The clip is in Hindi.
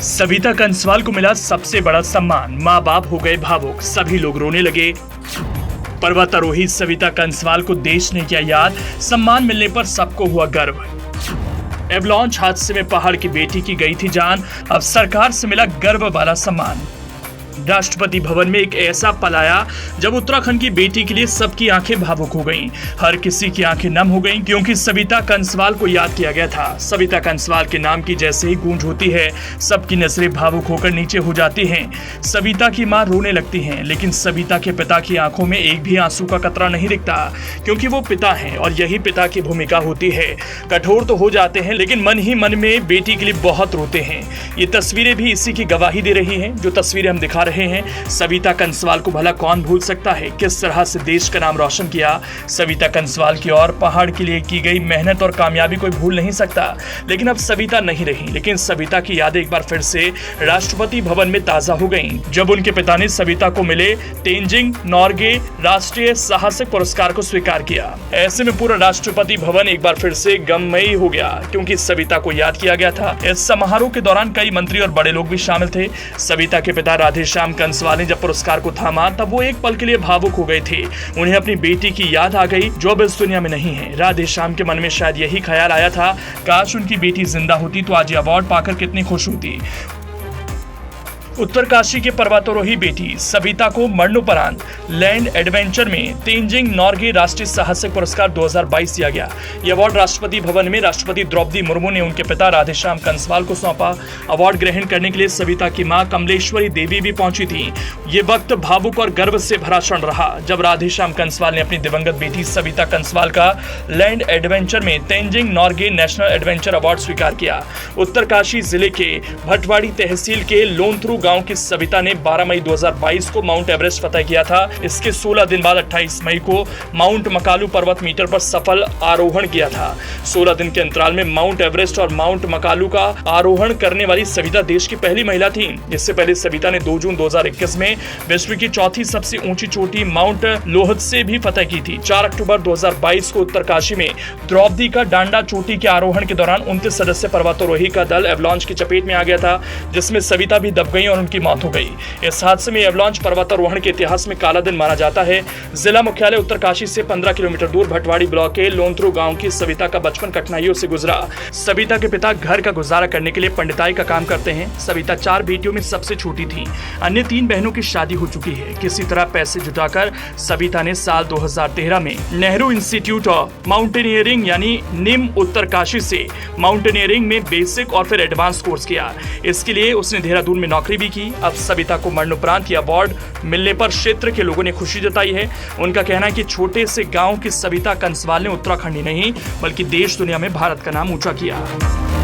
सविता कंसवाल को मिला सबसे बड़ा सम्मान, माँ बाप हो गए भावुक, सभी लोग रोने लगे। पर्वतारोही सविता कंसवाल को देश ने किया याद, सम्मान मिलने पर सबको हुआ गर्व। एवलांच हादसे में पहाड़ की बेटी की गई थी जान, अब सरकार से मिला गर्व वाला सम्मान। राष्ट्रपति भवन में एक ऐसा पल आया जब उत्तराखंड की बेटी के लिए सबकी आंखें भावुक हो गईं। हर किसी की आंखें नम हो गईं क्योंकि सविता कंसवाल को याद किया गया था। सविता कंसवाल के नाम की जैसे ही गूंज होती है, सबकी नजरें भावुक होकर नीचे हो जाती हैं। सविता की मां रोने लगती हैं, लेकिन सविता के पिता की आंखों में एक भी आंसू का कतरा नहीं दिखता, क्योंकि वो पिता हैं और यही पिता की भूमिका होती है। कठोर तो हो जाते हैं, लेकिन मन ही मन में बेटी के लिए बहुत रोते हैं। ये तस्वीरें भी इसी की गवाही दे रही हैं, जो तस्वीरें हम दिखा रहे हैं। सविता कंसवाल को भला कौन भूल सकता है, किस तरह से देश का नाम रोशन किया। सविता कंसवाल की और पहाड़ के लिए की गई मेहनत और कामयाबी कोई भूल नहीं सकता। लेकिन अब सविता नहीं रही, लेकिन सविता की यादें एक बार फिर से राष्ट्रपति भवन में ताजा हो गईं, जब उनके पिता ने सविता को मिले तेंजिंग नॉर्गे राष्ट्रीय साहसिक पुरस्कार को स्वीकार किया। ऐसे में पूरा राष्ट्रपति भवन एक बार फिर से गममयी हो गया, क्योंकि सविता को याद किया गया था। इस समारोह के दौरान कई मंत्री और बड़े लोग भी शामिल थे। सविता के पिता राधेश्याम कंसवाल ने जब पुरस्कार को थामा, तब वो एक पल के लिए भावुक हो गए थे। उन्हें अपनी बेटी की याद आ गई, जो अब इस दुनिया में नहीं है। राधेश्याम के मन में शायद यही ख्याल आया था, काश उनकी बेटी जिंदा होती तो आज ये अवार्ड पाकर कितनी खुश होती। उत्तरकाशी के पर्वतारोही बेटी सविता को मरणोपरांत लैंड एडवेंचर में तेंजिंग नॉर्गे राष्ट्रीय साहसिक पुरस्कार 2022 दिया गया। यह अवार्ड राष्ट्रपति भवन में राष्ट्रपति द्रौपदी मुर्मू ने उनके पिता राधेश्याम कंसवाल को सौंपा। अवार्ड ग्रहण करने के लिए सविता की मां कमलेश्वरी देवी भी पहुंची थी। ये वक्त भावुक और गर्व से भरा क्षण रहा, जब राधेश्याम कंसवाल ने अपनी दिवंगत बेटी सविता कंसवाल का लैंड एडवेंचर में Tenzing Norgay national adventure award स्वीकार किया। उत्तरकाशी जिले के भटवाड़ी तहसील के लोनथ्रू गांव की सविता ने 12 मई 2022 को माउंट एवरेस्ट फतह किया था। इसके 16 दिन बाद 28 मई को माउंट मकालू पर्वत मीटर पर सफल आरोहण किया था। 16 दिन के अंतराल में माउंट एवरेस्ट और माउंट मकालू का आरोहण करने वाली सविता देश की पहली महिला थी। इससे पहले सविता ने 2 जून 2021 में विश्व की चौथी सबसे ऊंची चोटी माउंट लोहत्से भी फतह की थी। 4 अक्टूबर 2022 को उत्तरकाशी में द्रौपदी का डांडा चोटी के आरोहण के दौरान 29 सदस्य पर्वतारोही का दल एवलांच की चपेट में आ गया था, जिसमें सविता भी दब गई और उनकी मौत हो गई। इस हादसे में एवलांच पर्वतारोहण के इतिहास में काला दिन माना जाता है। जिला मुख्यालय उत्तरकाशी से 15 किलोमीटर दूर भटवाड़ी ब्लॉक के लोनथ्रू गांव की सविता का बचपन कठिनाइयों से गुजरा। सविता के पिता घर का गुजारा करने के लिए पंडिताई का काम करते हैं। सविता 4 बेटियों में सबसे छोटी थी। अन्य 3 बहनों की शादी हो चुकी है। किसी तरह पैसे जुटाकर सविता ने साल 2013 में नेहरू इंस्टीट्यूट ऑफ माउंटेनियरिंग यानी निम उत्तरकाशी से माउंटेनियरिंग में बेसिक और फिर एडवांस कोर्स किया। इसके लिए उसने देहरादून में नौकरी भी की। अब सविता को मरणोपरांत यह अवार्ड मिलने पर क्षेत्र के लोगों ने खुशी जताई है। उनका कहना है कि छोटे से गांव की सविता कंसवाल ने उत्तराखंड ही नहीं बल्कि देश दुनिया में भारत का नाम ऊंचा किया।